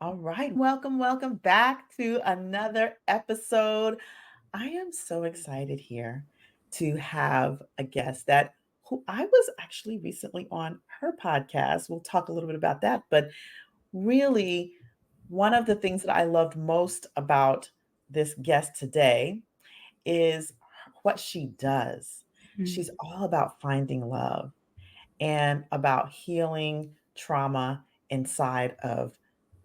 All right, welcome back to another episode. I am so excited here to have a guest that who I was actually recently on her podcast. We'll talk a little bit about that, but really one of the things that I loved most about this guest today is what she does. Mm, She's all about finding love and about healing trauma inside of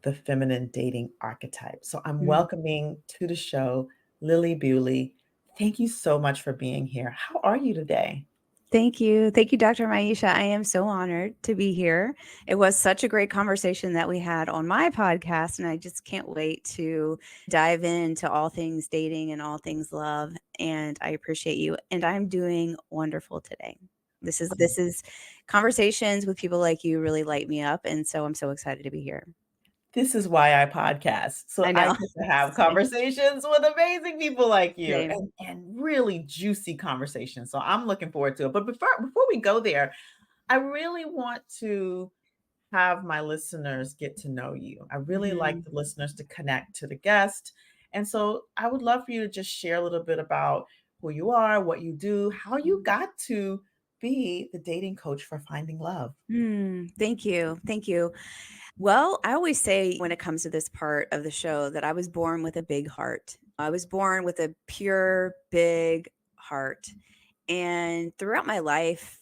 the feminine dating archetype. So I'm mm. welcoming to the show Lilli Bewley. Thank you so much for being here. How are you today? Thank you. Thank you, Dr. Maisha. I am so honored to be here. It was such a great conversation that we had on my podcast, and I just can't wait to dive into all things dating and all things love. And I appreciate you. And I'm doing wonderful today. This is conversations with people like you really light me up, and so I'm so excited to be here. This is why I podcast. So I I know. get to have Same. conversations with amazing people like you Same. and really juicy conversations. So I'm looking forward to it. But before we go there, I really want to have my listeners get to know you. I really like Mhm. the listeners to connect to the guest. And so I would love for you to just share a little bit about who you are, what you do, how you got to be the dating coach for finding love. Thank you. Thank you. Well, I always say when it comes to this part of the show that I was born with a big heart. I was born with a pure, big heart. And throughout my life,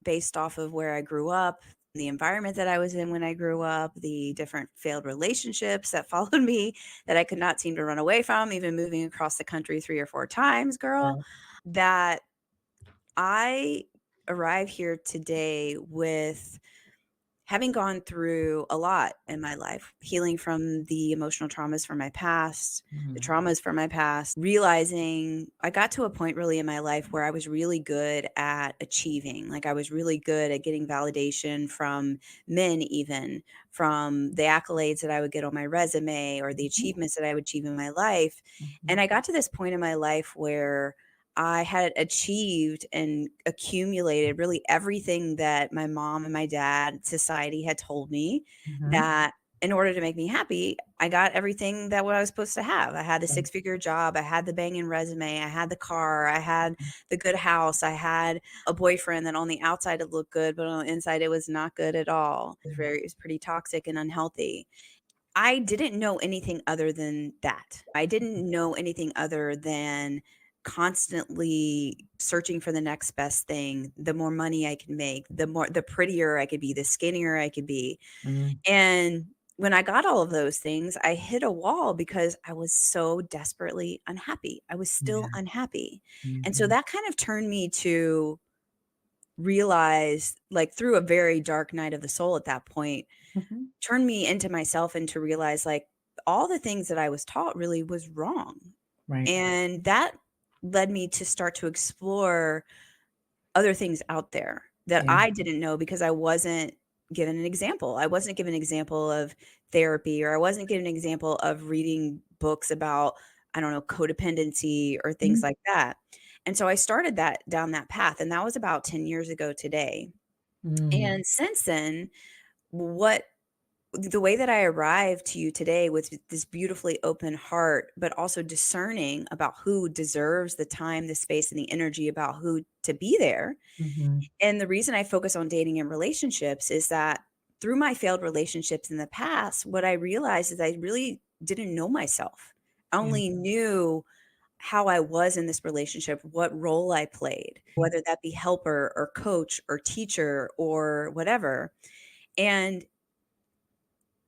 based off of where I grew up, the environment that I was in when I grew up, the different failed relationships that followed me that I could not seem to run away from, even moving across the country 3 or 4 times, girl, Right. that I arrive here today with having gone through a lot in my life, healing from the emotional traumas from my past, the Mhm. traumas from my past, realizing I got to a point really in my life where I was really good at achieving. Like I was really good at getting validation from men, even from the accolades that I would get on my resume or the Mhm. achievements that I would achieve in my life. Mhm. And I got to this point in my life where I had achieved and accumulated really everything that my mom and my dad, society had told me Mhm. that in order to make me happy, I got everything that what I was supposed to have. I had the Right. six-figure job, I had the banging resume, I had the car, I had the good house, I had a boyfriend that on the outside it looked good, but on the inside it was not good at all. It was pretty toxic and unhealthy. I didn't know anything other than that. I didn't know anything other than constantly searching for the next best thing. The more money I can make, the prettier I could be, the skinnier I could be. Mhm. And when I got all of those things, I hit a wall because I was so desperately unhappy. I was still Yeah. unhappy. And so Mhm. that kind of turned me to realize, like through a very dark night of the soul at that point, Mhm. turned me into myself and to realize like all the things that I was taught really was wrong. Right. And that led me to start to explore other things out there that Yeah. I didn't know because I wasn't given an example. I wasn't given an example of therapy, or I wasn't given an example of reading books about, I don't know, codependency or things Mhm. like that. And so I started that down that path. And that was about 10 years ago today. Mm. And since then, what the way that I arrived to you today with this beautifully open heart, but also discerning about who deserves the time, the space, and the energy about who to be there. Mhm. And the reason I focus on dating and relationships is that through my failed relationships in the past, what I realized is I really didn't know myself. I Yeah. only knew how I was in this relationship, what role I played, whether that be helper or coach or teacher or whatever. And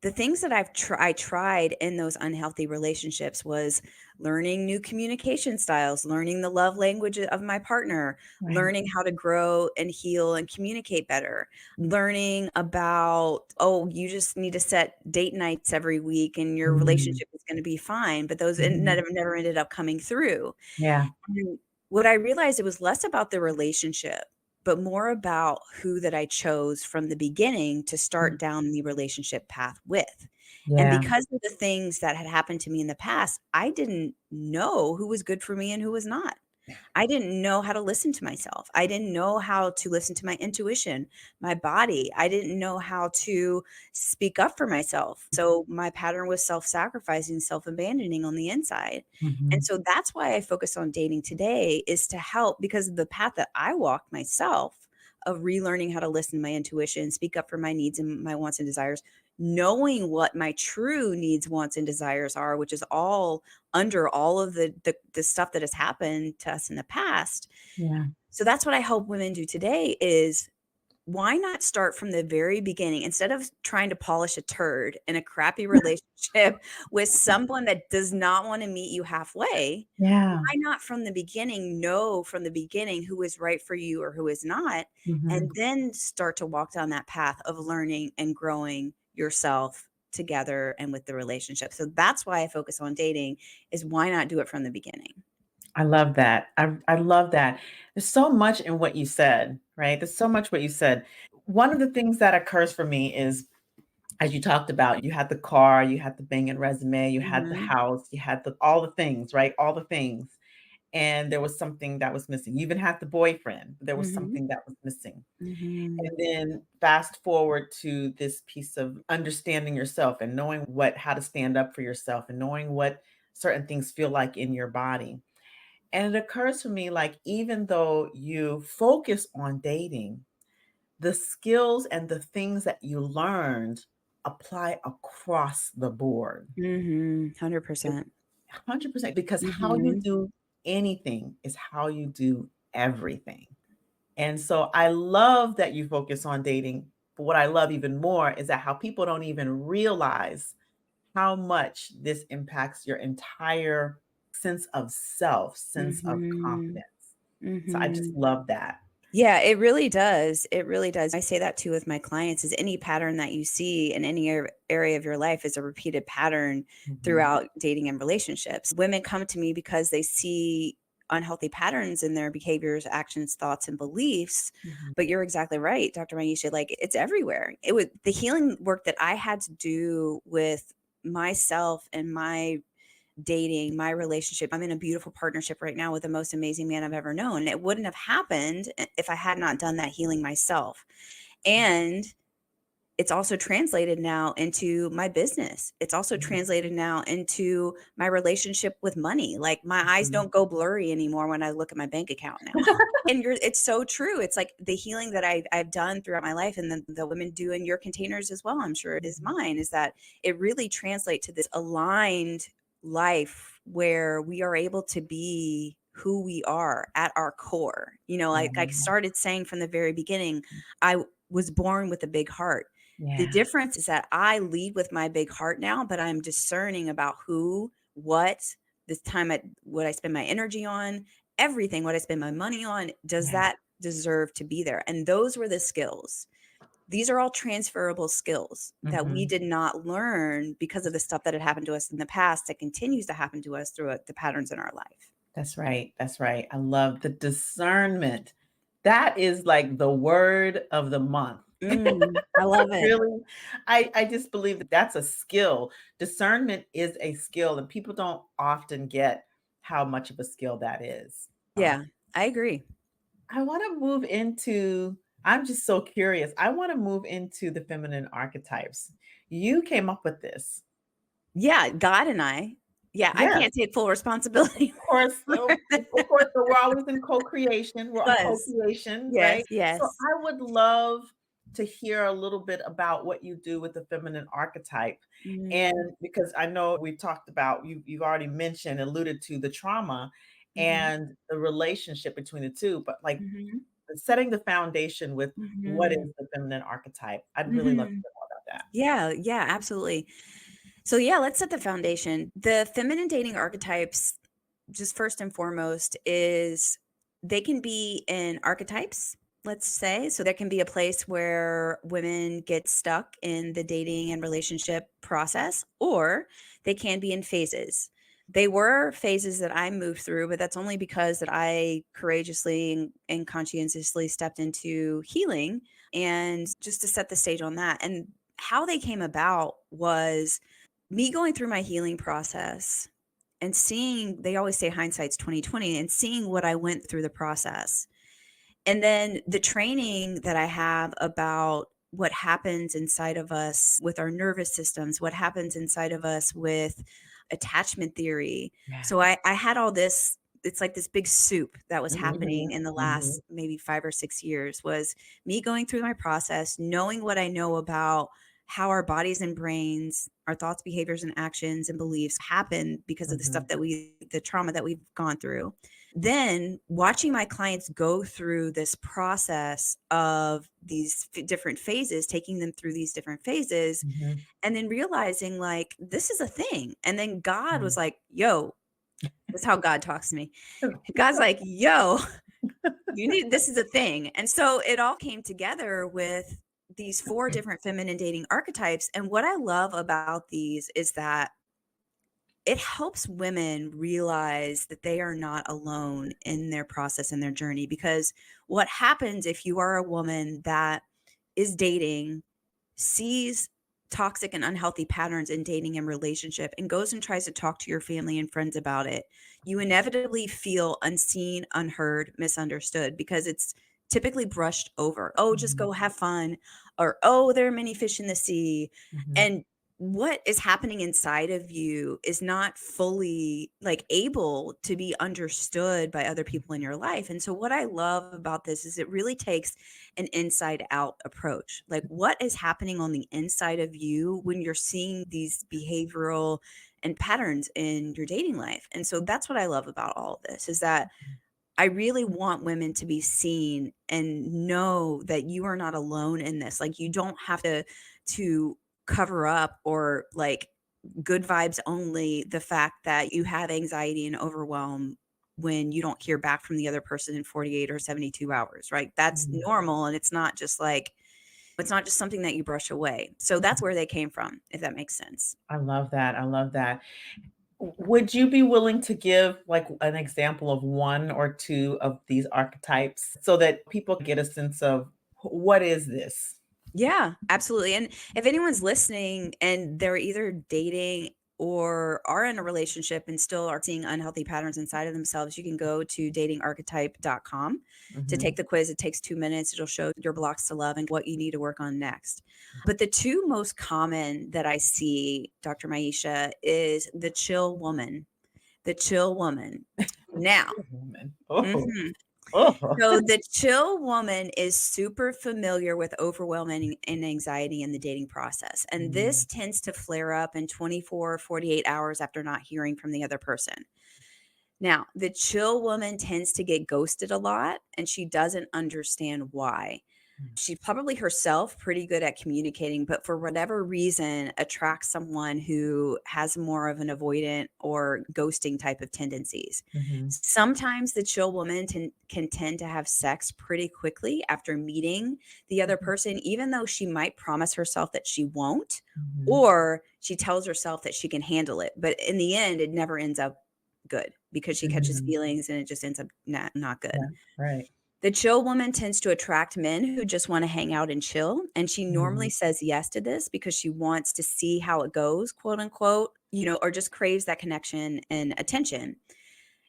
the things that I tried in those unhealthy relationships was learning new communication styles, learning the love language of my partner, Right. learning how to grow and heal and communicate better, learning about, oh, you just need to set date nights every week and your Mm. relationship is going to be fine. But those Mhm. never ended up coming through. Yeah. And what I realized, it was less about the relationship, but more about who that I chose from the beginning to Mm. start down the relationship path with. And Yeah. because of the things that had happened to me in the past, I didn't know who was good for me and who was not. I didn't know how to listen to myself. I didn't know how to listen to my intuition, my body. I didn't know how to speak up for myself. So my pattern was self-sacrificing, self-abandoning on the inside. And Mhm. so that's why I focus on dating today, is to help, because of the path that I walked myself of relearning how to listen to my intuition, speak up for my needs and my wants and desires, knowing what my true needs, wants, and desires are, which is all under all of the stuff that has happened to us in the past. Yeah. So that's what I help women do today is, why not start from the very beginning instead of trying to polish a turd in a crappy relationship with someone that does not want to meet you halfway? Yeah. Why not from the beginning know from the beginning who is right for you or who is not, Mhm. and then start to walk down that path of learning and growing yourself together and with the relationship. So that's why I focus on dating, is why not do it from the beginning? I love that. I love that. There's so much in what you said, right? There's so much what you said. One of the things that occurs for me is, as you talked about, you had the car, you had the banging resume, you had the Mhm. house, you had all the things, right? All the things. And there was something that was missing. You even had the boyfriend. There was Mhm. something that was missing. And Mhm. then fast forward to this piece of understanding yourself and knowing how to stand up for yourself and knowing what certain things feel like in your body. And it occurs to me, like, even though you focus on dating, the skills and the things that you learned apply across the board. Mhm. It's 100%. 100%, because how you Mhm. do anything is how you do everything. And so I love that you focus on dating. But what I love even more is that how people don't even realize how much this impacts your entire sense of self, sense of Mhm. confidence. So I just Mhm. love that. Yeah, it really does. It really does. I say that too with my clients, is any pattern that you see in any area of your life is a repeated pattern Mhm, throughout dating and relationships. Women come to me because they see unhealthy patterns in their behaviors, actions, thoughts, and beliefs. mhm, But you're exactly right, Dr. Maisha. Like, it's everywhere. It was the healing work that I had to do with myself and my dating, my relationship. I'm in a beautiful partnership right now with the most amazing man I've ever known. It wouldn't have happened if I had not done that healing myself. And it's also translated now into my business. It's also mhm, translated now into my relationship with money. Like, my eyes mhm. don't go blurry anymore when I look at my bank account now. And it's so true. It's like the healing that I've done throughout my life, and the women do in your containers as well, I'm sure, is Mhm, mine, is that it really translates to this aligned life where we are able to be who we are at our core. Like I yeah, started saying from the very beginning, I was born with a big heart. The yeah, difference is that I lead with my big heart now, but I'm discerning about who, what, this time, what I spend my energy on, everything, what I spend my money on, does yeah, that deserve to be there? And those were the skills. These are all transferable skills that we mhm. did not learn because of the stuff that had happened to us in the past, that continues to happen to us through the patterns in our life. That's right, that's right. I love the discernment. That is like the word of the month. I love it. Really, I just believe that that's a skill. Discernment is a skill, and people don't often get how much of a skill that is. Yeah, I agree. I wanna move into I'm just so curious. I wanna move into the feminine archetypes. You came up with this. Yeah, God and yeah, I Yes, can't take full responsibility of course, for of course, but we're always in co-creation. We're on was. co-creation, Yes, right? So yes. I would love to hear a little bit about what you do with the feminine archetype. And Mhm, because I know we've talked about, you've already mentioned, alluded to the trauma mhm, and the relationship between the two, but like mhm, setting the foundation with what mhm, is the feminine archetype. I'd really love to mhm. hear more about that. Yeah, yeah, absolutely. So, yeah, let's set the foundation. The feminine dating archetypes, just first and foremost, is they can be in archetypes, let's say. So, there can be a place where women get stuck in the dating and relationship process, or they can be in phases. They were phases that I moved through, but that's only because that I courageously and conscientiously stepped into healing, and just to set the stage on that. And how they came about was me going through my healing process and seeing, they always say hindsight's 2020, and seeing what I went through the process. And then the training that I have about what happens inside of us with our nervous systems, what happens inside of us with attachment theory. Yeah. So I had all this, it's like this big soup that was Mhm, happening in the mhm, last maybe 5 or 6 years, was me going through my process, knowing what I know about how our bodies and brains, our thoughts, behaviors, and actions and beliefs happen because of the stuff mhm, that the trauma that we've gone through. Then watching my clients go through this process of these different phases, taking them through these different phases, mhm, and then realizing like this is a thing. And then God was mhm. like, yo, this is how God talks to me. God's like, yo, you need, this is a thing. And so it all came together with these 4 different feminine dating archetypes. And what I love about these is that it helps women realize that they are not alone in their process and their journey. Because what happens if you are a woman that is dating, sees toxic and unhealthy patterns in dating and relationship, and goes and tries to talk to your family and friends about it, you inevitably feel unseen, unheard, misunderstood, because it's typically brushed over. Oh, just Mhm, go have fun. Or, oh, there are many fish in the sea. mhm, And what is happening inside of you is not fully like able to be understood by other people in your life. And so what I love about this is it really takes an inside out approach. Like, what is happening on the inside of you when you're seeing these behavioral and patterns in your dating life? And so that's what I love about all of this, is that I really want women to be seen and know that you are not alone in this. Like, you don't have to cover up or like good vibes only the fact that you have anxiety and overwhelm when you don't hear back from the other person in 48 or 72 hours, right? That's mhm. normal, and it's not just like, it's not just something that you brush away. So that's where they came from, if that makes sense. I love that, I love that. Would you be willing to give, like, an example of 1 or 2 of these archetypes so that people get a sense of what is this? Yeah, absolutely. And if anyone's listening and they're either dating or are in a relationship and still are seeing unhealthy patterns inside of themselves, you can go to datingarchetype.com to take Mhm, the quiz. It takes 2 minutes. It'll show your blocks to love and what you need to work on next. But the 2 most common that I see, Dr. Maisha, is the chill woman. The chill woman. Now, woman. Oh, mhm. oh. So the chill woman is super familiar with overwhelming and anxiety in the dating process. And Mm, this tends to flare up in 24, 48 hours after not hearing from the other person. Now, the chill woman tends to get ghosted a lot, and she doesn't understand why. mm, She's probably herself pretty good at communicating, but for whatever reason attracts someone who has more of an avoidant or ghosting type of tendencies. mhm, Sometimes the chill woman can tend to have sex pretty quickly after meeting the other mhm, person, even though she might promise herself that she won't, mhm, or she tells herself that she can handle it. But in the end, it never ends up good because she catches mhm. feelings and it just ends up not good. Yeah, right. The chill woman tends to attract men who just want to hang out and chill. And she Mhm, normally says yes to this because she wants to see how it goes, quote unquote, or just craves that connection and attention.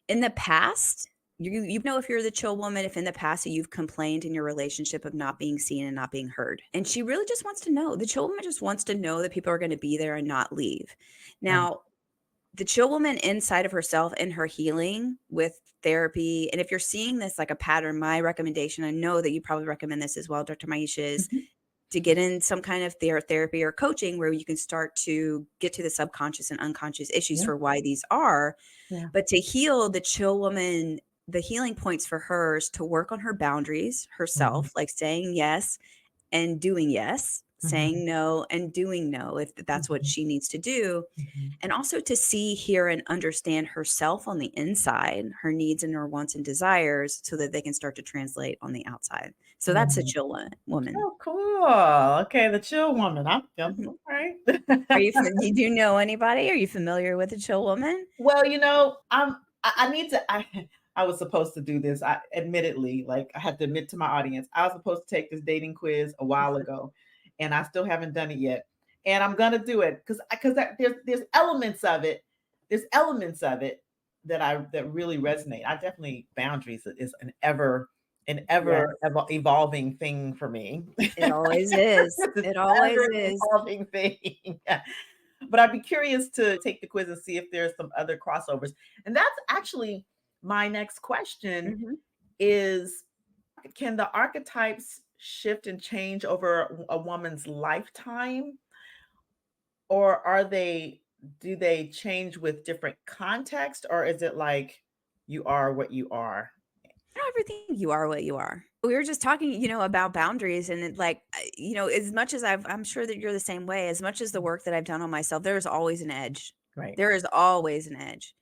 In the past, you know, if you're the chill woman, if in the past you've complained in your relationship of not being seen and not being heard. And she really just wants to know. The chill woman just wants to know that people are going to be there and not leave. right. Now, the chill woman inside of herself and her healing with therapy. And if you're seeing this like a pattern, my recommendation, I know that you probably recommend this as well, Dr. Maisha, is Mhm, to get in some kind of therapy or coaching where you can start to get to the subconscious and unconscious issues yeah, for why these are. yeah. But to heal the chill woman, the healing points for her is to work on her boundaries Mhm, herself, like saying yes and doing yes, mhm, saying no and doing no, if that's what mhm, she needs to do. mhm, And also to see, hear, and understand herself on the inside, her needs and her wants and desires, so that they can start to translate on the outside. So that's a mhm. chill woman. Oh, cool. Okay, the chill woman. I'm Mhm. alright. Are you, do you know anybody? Are you familiar with a chill woman? Well, I need to I was supposed to do this. I admittedly, like, I have to admit to my audience, I was supposed to take this dating quiz a while ago, and I still haven't done it yet. And I'm gonna do it because there's elements of it there's elements of it that really resonate. I definitely boundaries is an ever Yes. evolving thing for me. It always is. It's an It always ever is. evolving thing. But I'd be curious to take the quiz and see if there's some other crossovers. And that's actually my next question Mhm. is, can the archetypes shift and change over a woman's lifetime? Or do they change with different context? Or is it like you are what you are? I don't ever think you are what you are. We were just talking, about boundaries and like, as much as I'm sure that you're the same way, as much as the work that I've done on myself, there's always an edge. Right. There is always an edge.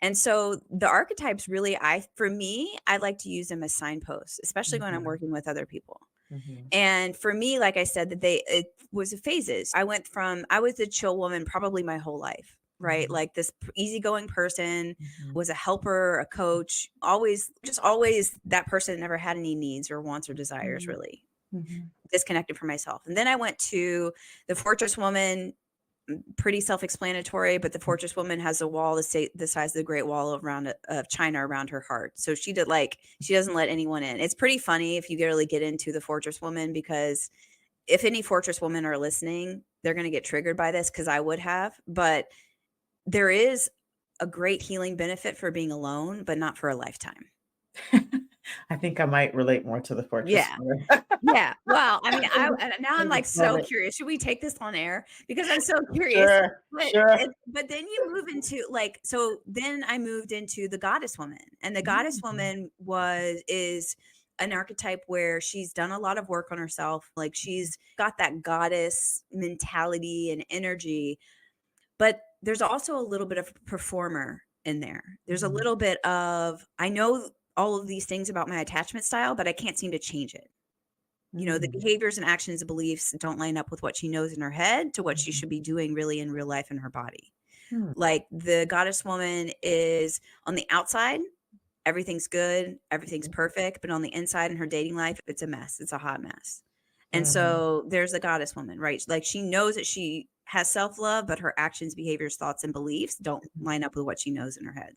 And so the archetypes really, for me, I like to use them as signposts, especially when I'm Mhm, working with other people. mhm, And for me, like I said, it was phases. I was a chill woman probably my whole life, right? mhm, Like this easygoing person, mhm, was a helper, a coach, always, just always that person that never had any needs or wants or desires, mhm, really mhm, disconnected from myself. And then I went to the fortress woman, pretty self-explanatory, but the fortress woman has a wall the size of the Great Wall of China around her heart. So she doesn't let anyone in. It's pretty funny if you really get into the fortress woman, because if any fortress women are listening, they're going to get triggered by this, because I would have. But there is a great healing benefit for being alone, but not for a lifetime. I think I might relate more to the fortress Yeah. woman. Yeah. Well, I mean, now I'm In this like so moment. curious. Should we take this on air? Because I'm so curious. Sure, sure. But then you move into so then I moved into the goddess woman. And the goddess Mm, woman is an archetype where she's done a lot of work on herself. Like she's got that goddess mentality and energy, but there's also a little bit of performer in there. There's a mhm, little bit of, I know all of these things about my attachment style, but I can't seem to change it. The mm, behaviors and actions and beliefs don't line up with what she knows in her head to what she mhm, should be doing really in real life in her body. hmm, Like the goddess woman is on the outside, everything's good, everything's perfect, but on the inside in her dating life, it's a mess. It's a hot mess. And mhm, so there's the goddess woman, right? Like she knows that she has self-love, but her actions, behaviors, thoughts, and beliefs don't line up with what she knows in her head.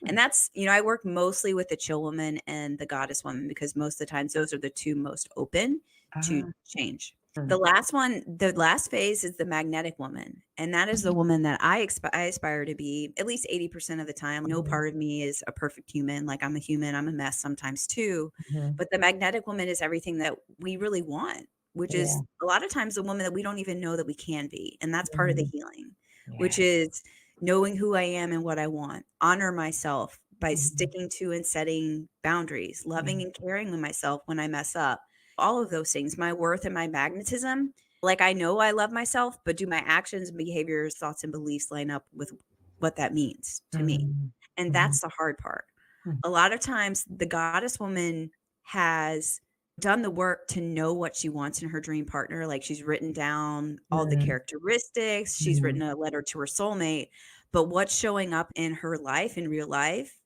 hmm, And that's, I work mostly with the chill woman and the goddess woman, because most of the times those are the two most open to ah, change. mm, The last phase is the magnetic woman. And that is the woman that I aspire to be at least 80% of the time. No mhm, part of me is a perfect human. Like I'm a human, I'm a mess sometimes too. mhm. But the magnetic woman is everything that we really want, which Yeah, is a lot of times the woman that we don't even know that we can be. And that's part of the mhm, healing, which yeah, is knowing who I am and what I want, honor myself by mhm, sticking to and setting boundaries, loving yeah, and caring with myself when I mess up. All of those things, my worth and my magnetism. Like I know I love myself, but do my actions, behaviors, thoughts, and beliefs line up with what that means to me? mhm, And mhm, that's the hard part. mm, A lot of times, the goddess woman has done the work to know what she wants in her dream partner. Like she's written down all the mm, characteristics, she's mhm. written a letter to her soulmate. But what's showing up in her life, in real life,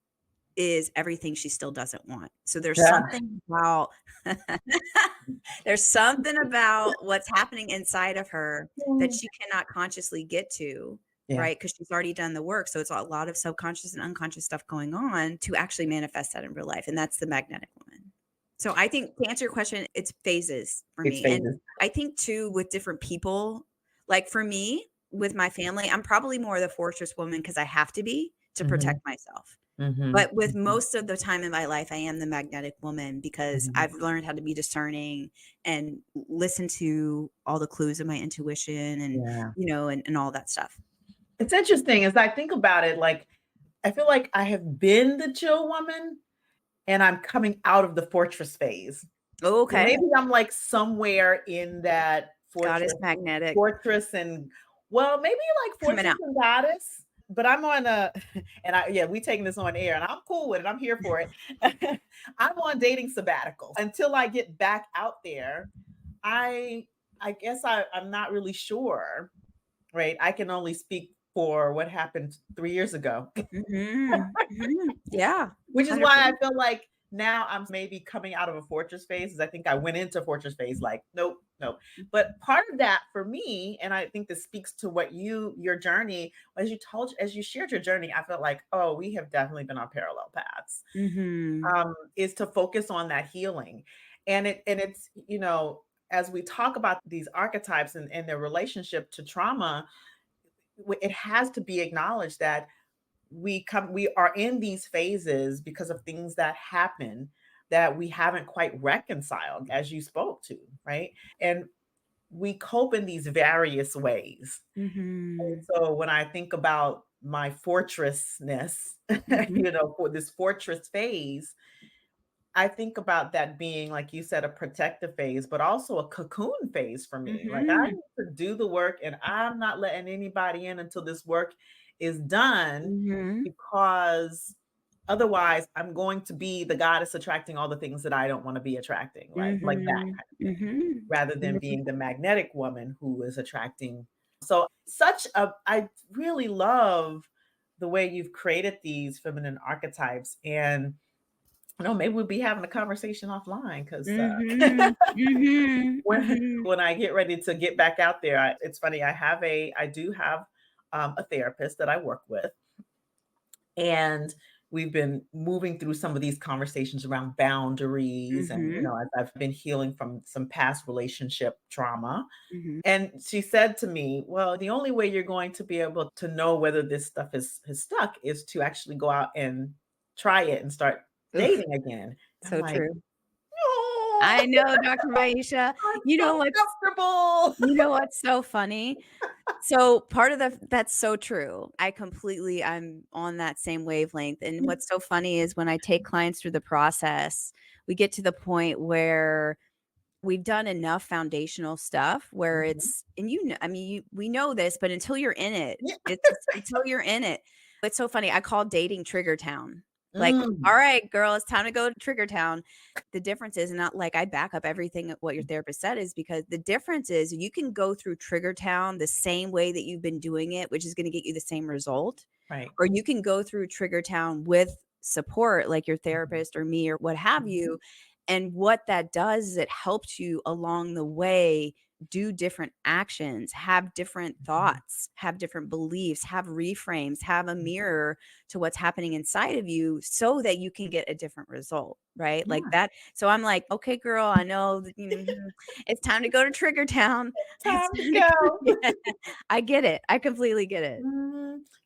is everything she still doesn't want. So Yeah, there's something about what's happening inside of her that mm, she cannot consciously get to, yeah, right? Because she's already done the work. So it's a lot of subconscious and unconscious stuff going on to actually manifest that in real life. And that's the magnetic woman. So I think to answer your question, it's phases for it's me. And phases. I think too, with different people, like for me, with my family, I'm probably more the fortress woman because I have to be to Mhm, protect myself. mhm, But with mhm, most of the time in my life, I am the magnetic woman because mhm. I've learned how to be discerning and listen to all the clues of my intuition and, Yeah. and all that stuff. It's interesting as I think about it, like, I feel like I have been the chill woman and I'm coming out of the fortress phase. So Okay. maybe I'm like somewhere in that Goddess fortress magnetic fortress and well, maybe like coming fortress out. and goddess, but I'm on a and I yeah, we taking this on air and I'm cool with it. I'm here for it. I'm on dating sabbatical. Until I get back out there, I I guess I'm not really sure, right? I can only speak for what happened 3 years ago. Mhm. Mhm. Yeah. Which is why I 100%. feel like Now I'm maybe coming out of a fortress phase, 'cause I think I went into fortress phase like, nope, nope. But part of that for me, and I think this speaks to what your journey, as you shared your journey, I felt like, oh, we have definitely been on parallel paths. Mhm. Is to focus on that healing. And it's, as we talk about these archetypes and their relationship to trauma, it has to be acknowledged that we are in these phases because of things that happen that we haven't quite reconciled, as you spoke to, right? And we cope in these various ways. And Mhm. so when I think about my fortressness, Mhm. for this fortress phase, I think about that being, like you said, a protective phase, but also a cocoon phase for me. Like, I Mhm. need to do the work, and I'm not letting anybody in until this work is done, Mhm. because otherwise I'm going to be the goddess attracting all the things that I don't want to be attracting, right? Like that Mhm. kind of thing, Mhm. rather than being the magnetic woman who is attracting. So, I really love the way you've created these feminine archetypes. And I know maybe we'll be having a conversation offline, because Mhm. Mhm. when Mhm. when I get ready to get back out there, it's funny. I do have a therapist that I work with, and we've been moving through some of these conversations around boundaries, and Mhm. as I've been healing from some past relationship trauma. Mhm. And she said to me, "Well, the only way you're going to be able to know whether this stuff is stuck is to actually go out and try it and start Oof, dating again." I'm so like, true. "No, I know, Dr. Maisha. I'm You so know what's comfortable." you know what's so funny? So part of that's so true. I'm on that same wavelength. And what's so funny is when I take clients through the process, we get to the point where we've done enough foundational stuff where Mhm. it's and I mean, we know this, but until you're in it, Yeah. it's until you're in it. It's so funny. I call dating Trigger Town. Like, Mm, all right, girl, it's time to go to Trigger Town. The difference is not like I back up everything of what your therapist said is because the difference is you can go through Trigger Town the same way that you've been doing it, which is going to get you the same result, right. or you can go through Trigger Town with support like your Mhm. therapist or me or what have Mhm. you. And what that does is it helps you along the way do different actions, have different Mhm. thoughts, have different beliefs, have reframes, have a Mhm. mirror to what's happening inside of you so that you can get a different result, right? Like Yeah. that. So I'm like, okay, girl, I know that, it's time to go to Trigger Town. It's Time to time to go. go. Yeah, I get it. I completely get it.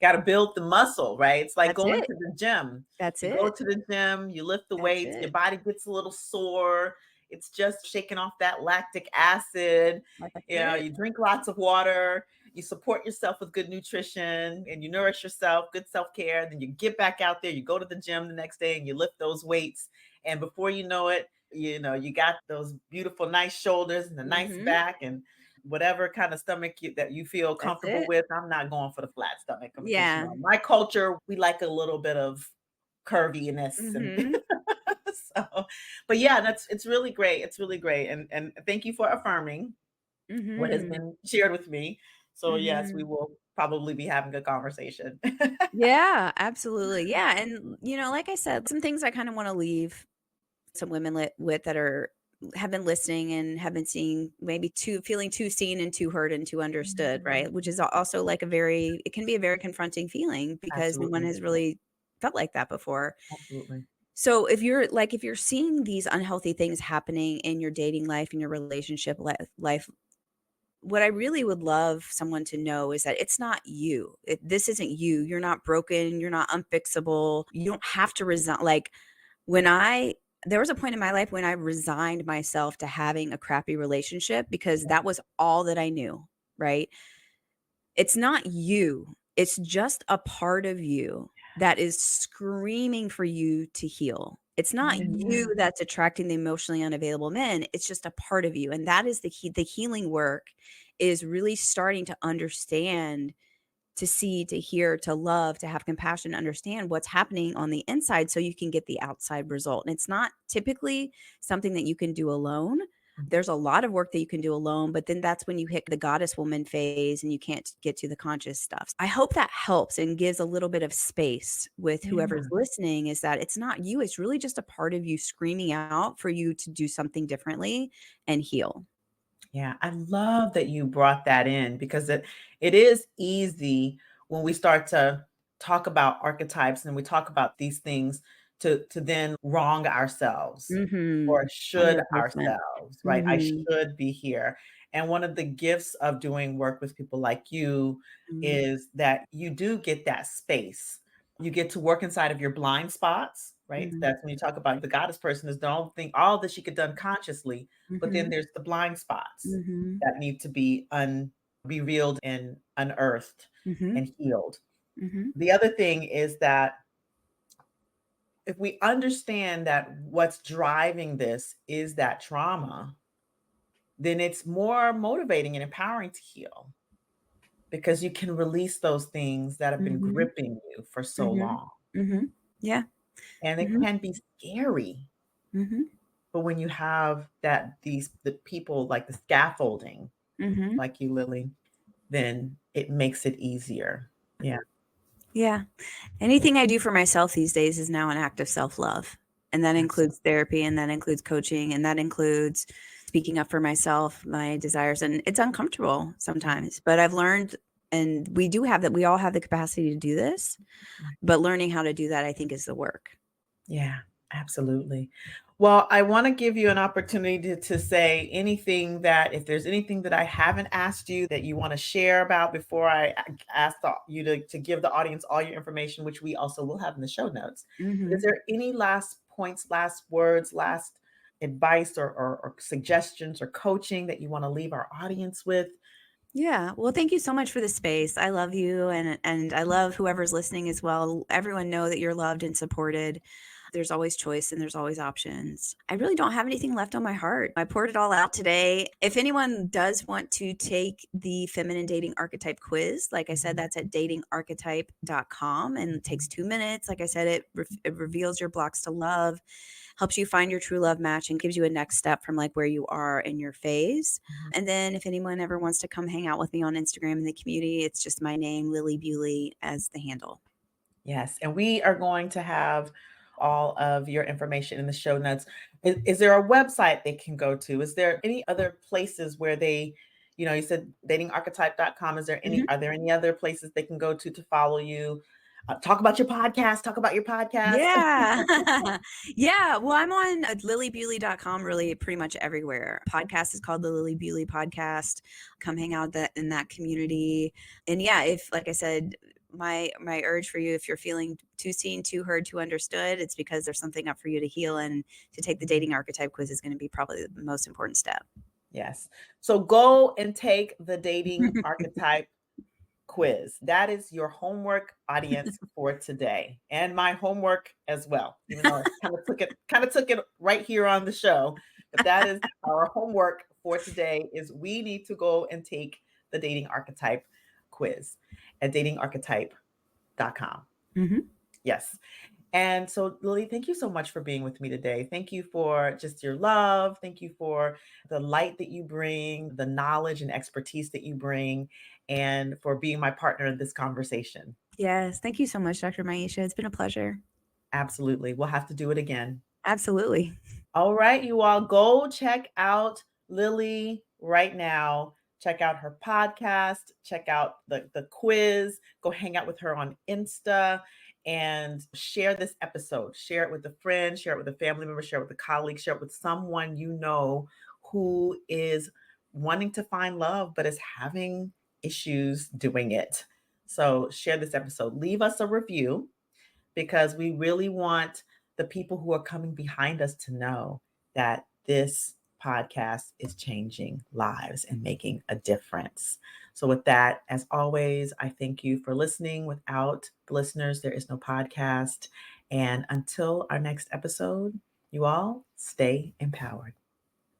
Gotta build the muscle, right? It's like That's going it. to the gym. That's You go it. to the gym, you lift the That's weights, your it. body gets a little sore. It's just shaking off that lactic acid. That's it. You drink lots of water, you support yourself with good nutrition, and you nourish yourself, good self-care. Then you get back out there, you go to the gym the next day and you lift those weights. And before you know it, you got those beautiful, nice shoulders and a nice Mhm. back, and whatever kind of stomach that you feel That's comfortable it. with. I'm not going for the flat stomach because, Yeah. my culture, we like a little bit of curviness, and Mhm. so, but yeah, it's really great. It's really great. And thank you for affirming what has Mhm. been shared with me. So yes, we Mhm. will probably be having a conversation. Yeah, absolutely. Yeah, and, like I said, some things I kinda wanna leave some women with that have been listening and have been seeing maybe too feeling too seen and too heard and too understood, right? Which is also like it can be a very confronting feeling because no one Absolutely. has really felt like that before. Absolutely. So if you're seeing these unhealthy things happening in your dating life, in your relationship life, what I really would love someone to know is that it's not you. This isn't you. You're not broken. You're not unfixable. You don't have to resign. Like when I, there was a point in my life when I resigned myself to having a crappy relationship because Yeah. that was all that I knew, right? It's not you. It's just a part of you that is screaming for you to heal. It's not Yeah. you that's attracting the emotionally unavailable men. It's just a part of you. And that is the healing work is really starting to understand, to see, to hear, to love, to have compassion, understand what's happening on the inside so you can get the outside result. And it's not typically something that you can do alone. There's a lot of work that you can do alone, but then that's when you hit the goddess woman phase and you can't get to the conscious stuff. I hope that helps and gives a little bit of space with whoever's Yeah. listening, is that it's not you, it's really just a part of you screaming out for you to do something differently and heal. Yeah, I love that you brought that in because it is easy when we start to talk about archetypes and we talk about these things to then wrong ourselves or Mhm. should 100%. ourselves, right? I Mhm. should be here. And one of the gifts of doing work with people like you Mhm. is that you do get that space. You get to work inside of your blind spots, right? Mhm. That's when you talk about the goddess person is the only thing, all that she could done consciously, but then Mhm. there's the blind spots Mhm. that need to be revealed and unearthed Mhm. and healed. Mhm. The other thing is that if we understand that what's driving this is that trauma, then it's more motivating and empowering to heal because you can release those things that have been Mhm. gripping you for so Mhm. long. Mhm. Yeah. And it Mhm. can be scary, Mhm. but when you have the people like the scaffolding, Mhm. like you, Lily, then it makes it easier. Yeah, Yeah. Anything I do for myself these days is now an act of self-love. And that includes absolutely. therapy, and that includes coaching, and that includes speaking up for myself, my desires. And it's uncomfortable sometimes, but I've learned, and we all have the capacity to do this, but learning how to do that, I think, is the work. Yeah, absolutely. Well, I want to give you an opportunity to say anything that, if there's anything that I haven't asked you that you want to share about before I ask you to give the audience all your information, which we also will have in the show notes. But is Mhm. there any last points, last words, last advice or suggestions or coaching that you want to leave our audience with? Yeah. Well, thank you so much for the space. I love you, and I love whoever's listening as well. Everyone know that you're loved and supported. There's always choice and there's always options. I really don't have anything left on my heart. I poured it all out today. If anyone does want to take the feminine dating archetype quiz, like I said, Mhm. that's at datingarchetype.com, and it takes 2 minutes. Like I said, it reveals your blocks to love, helps you find your true love match, and gives you a next step from like where you are in your phase. Mhm. And then if anyone ever wants to come hang out with me on Instagram in the community, it's just my name, Lilli Bewley, as the handle. Yes, and we are going to have all of your information in the show notes. Is there a website they can go to? Is there any other places where you said datingarchetype.com. Is there Mhm. are there any other places they can go to follow you? Talk about your podcast, talk about your podcast. Yeah. Yeah. Well, I'm on lillybewley.com really pretty much everywhere. Podcast is called the Lilli Bewley Podcast. Come hang out in that community. And yeah, if like I said, my urge for you, if you're feeling too seen, too heard, too understood, it's because there's something up for you to heal, and to take the dating archetype quiz is going to be probably the most important step. Yes. So go and take the dating archetype quiz. That is your homework audience for today, and my homework as well, even though I kind of took it right here on the show. But that is our homework for today is we need to go and take the dating archetype quiz at datingarchetype.com. Mhm. Yes. And so, Lily, thank you so much for being with me today. Thank you for just your love. Thank you for the light that you bring, the knowledge and expertise that you bring, and for being my partner in this conversation. Yes. Thank you so much, Dr. Maisha. It's been a pleasure. Absolutely. We'll have to do it again. Absolutely. All right, you all go check out Lily right now. Check out her podcast, check out the quiz, go hang out with her on Insta and share this episode. Share it with a friend, share it with a family member, share it with a colleague, share it with someone you know who is wanting to find love but is having issues doing it. So share this episode. Leave us a review because we really want the people who are coming behind us to know that this podcast is changing lives and making a difference. So, with that, as always, I thank you for listening. Without the listeners, there is no podcast. And until our next episode, you all stay empowered.